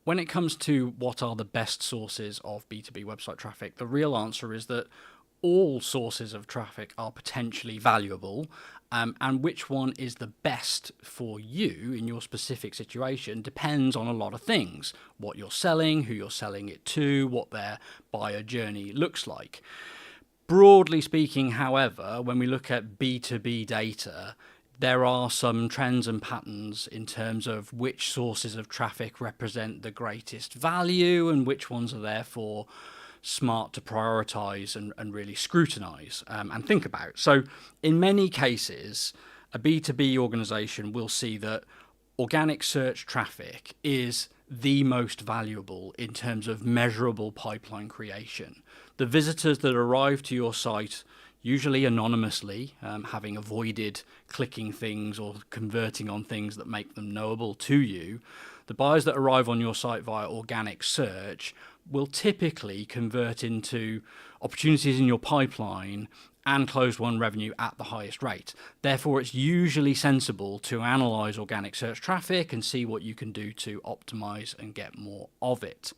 When it comes to what are the best sources of B2B website traffic, the real answer is that all sources of traffic are potentially valuable, and which one is the best for you in your specific situation depends on a lot of things. What you're selling, who you're selling it to, what their buyer journey looks like. Broadly speaking, however, when we look at B2B data, there are some trends and patterns in terms of which sources of traffic represent the greatest value and which ones are therefore smart to prioritize and really scrutinize and think about. So in many cases, a B2B organization will see that organic search traffic is the most valuable in terms of measurable pipeline creation. The visitors that arrive to your site, usually anonymously, having avoided clicking things or converting on things that make them knowable to you, the buyers that arrive on your site via organic search will typically convert into opportunities in your pipeline and closed won revenue at the highest rate. Therefore, it's usually sensible to analyze organic search traffic and see what you can do to optimize and get more of it.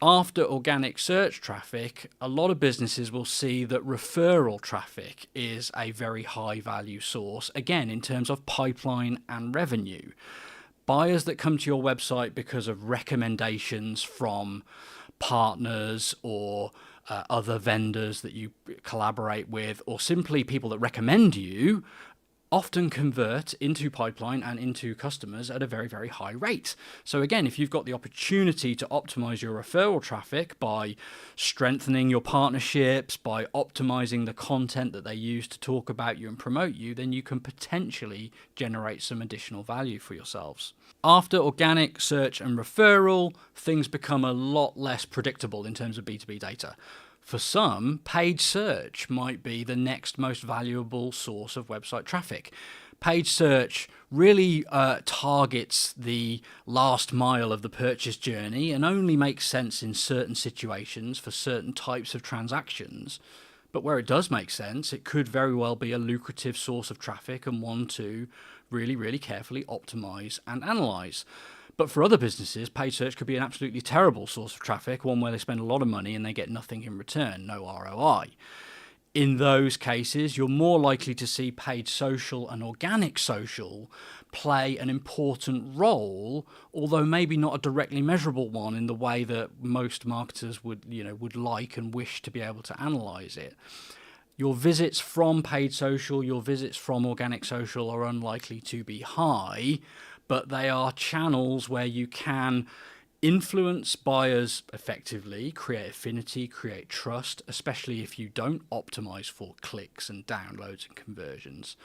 After organic search traffic, a lot of businesses will see that referral traffic is a very high value source, again, in terms of pipeline and revenue. Buyers that come to your website because of recommendations from partners or other vendors that you collaborate with, or simply people that recommend you, often convert into pipeline and into customers at a very, very high rate. So again, if you've got the opportunity to optimize your referral traffic by strengthening your partnerships, by optimizing the content that they use to talk about you and promote you, then you can potentially generate some additional value for yourselves. After organic search and referral, things become a lot less predictable in terms of B2B data. For some, paid search might be the next most valuable source of website traffic. Paid search really targets the last mile of the purchase journey and only makes sense in certain situations for certain types of transactions. But where it does make sense, it could very well be a lucrative source of traffic and one to really, really carefully optimize and analyze. But for other businesses, paid search could be an absolutely terrible source of traffic, one where they spend a lot of money and they get nothing in return, no ROI. In those cases, you're more likely to see paid social and organic social play an important role, although maybe not a directly measurable one in the way that most marketers would like and wish to be able to analyze it. Your visits from paid social, your visits from organic social are unlikely to be high, but they are channels where you can influence buyers effectively, create affinity, create trust, especially if you don't optimize for clicks and downloads and conversions.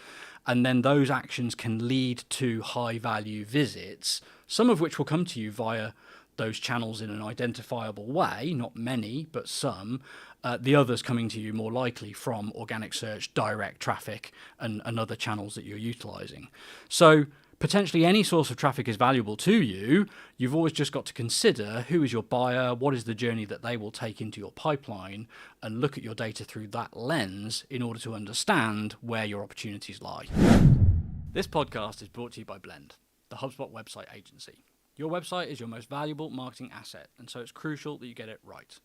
And then those actions can lead to high value visits, some of which will come to you via those channels in an identifiable way, not many, but some. The others coming to you more likely from organic search, direct traffic, and other channels that you're utilizing. So potentially any source of traffic is valuable to you. You've always just got to consider who is your buyer, what is the journey that they will take into your pipeline, and look at your data through that lens in order to understand where your opportunities lie. This podcast is brought to you by Blend, the HubSpot website agency. Your website is your most valuable marketing asset, and so it's crucial that you get it right.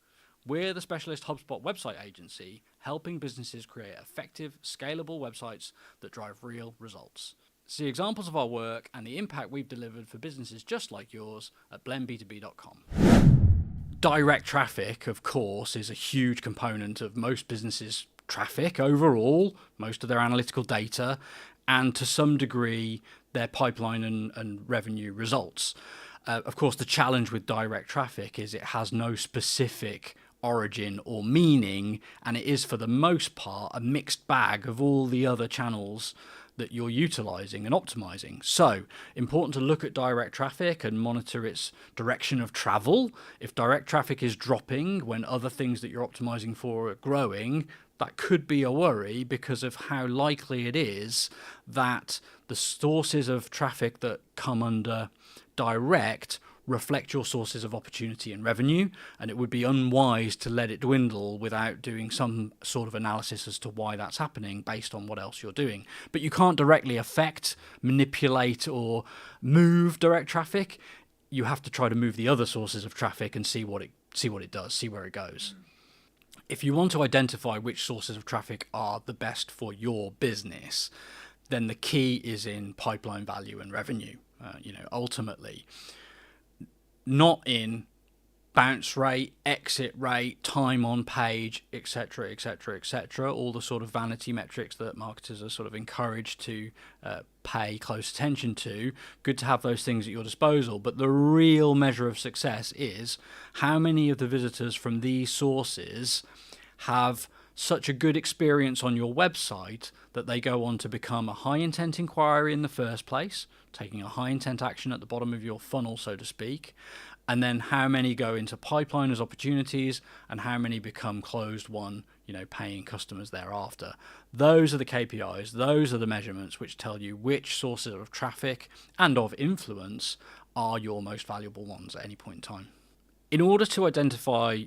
We're the specialist HubSpot website agency helping businesses create effective, scalable websites that drive real results. See examples of our work and the impact we've delivered for businesses just like yours at blendb2b.com. Direct traffic, of course, is a huge component of most businesses' traffic overall, most of their analytical data, and to some degree, their pipeline and revenue results. Of course, the challenge with direct traffic is it has no specific origin or meaning, and it is for the most part a mixed bag of all the other channels that you're utilizing and optimizing. So important to look at direct traffic and monitor its direction of travel. If direct traffic is dropping when other things that you're optimizing for are growing, that could be a worry because of how likely it is that the sources of traffic that come under direct reflect your sources of opportunity and revenue, and it would be unwise to let it dwindle without doing some sort of analysis as to why that's happening based on what else you're doing. But you can't directly affect, manipulate, or move direct traffic. You have to try to move the other sources of traffic and see what it does, see where it goes. If you want to identify which sources of traffic are the best for your business, then the key is in pipeline value and revenue. Ultimately, not in bounce rate, exit rate, time on page, etc., etc., etc. All the sort of vanity metrics that marketers are sort of encouraged to pay close attention to. Good to have those things at your disposal, but the real measure of success is how many of the visitors from these sources have such a good experience on your website that they go on to become a high intent inquiry in the first place, taking a high intent action at the bottom of your funnel, so to speak, and then how many go into pipeline as opportunities and how many become closed won, paying customers thereafter. Those are the KPIs, those are the measurements which tell you which sources of traffic and of influence are your most valuable ones at any point in time. In order to identify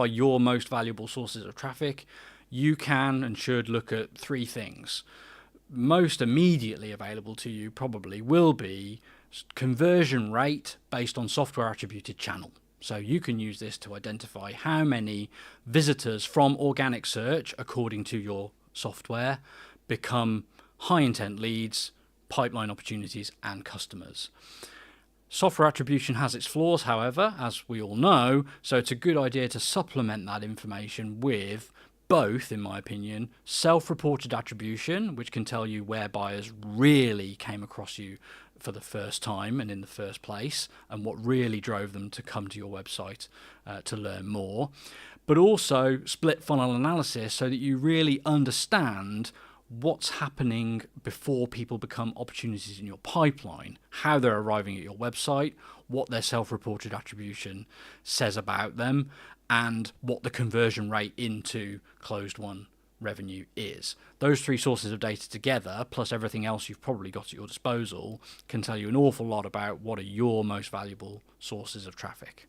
your most valuable sources of traffic, you can and should look at three things. Most immediately available to you probably will be conversion rate based on software attributed channel. So you can use this to identify how many visitors from organic search, according to your software, become high intent leads, pipeline opportunities, and customers. Software attribution has its flaws, however, as we all know, so it's a good idea to supplement that information with both, in my opinion, self-reported attribution, which can tell you where buyers really came across you for the first time and in the first place, and what really drove them to come to your website to learn more, but also split funnel analysis so that you really understand what's happening before people become opportunities in your pipeline, how they're arriving at your website, what their self-reported attribution says about them, and what the conversion rate into closed won revenue is. Those three sources of data together, plus everything else you've probably got at your disposal, can tell you an awful lot about what are your most valuable sources of traffic.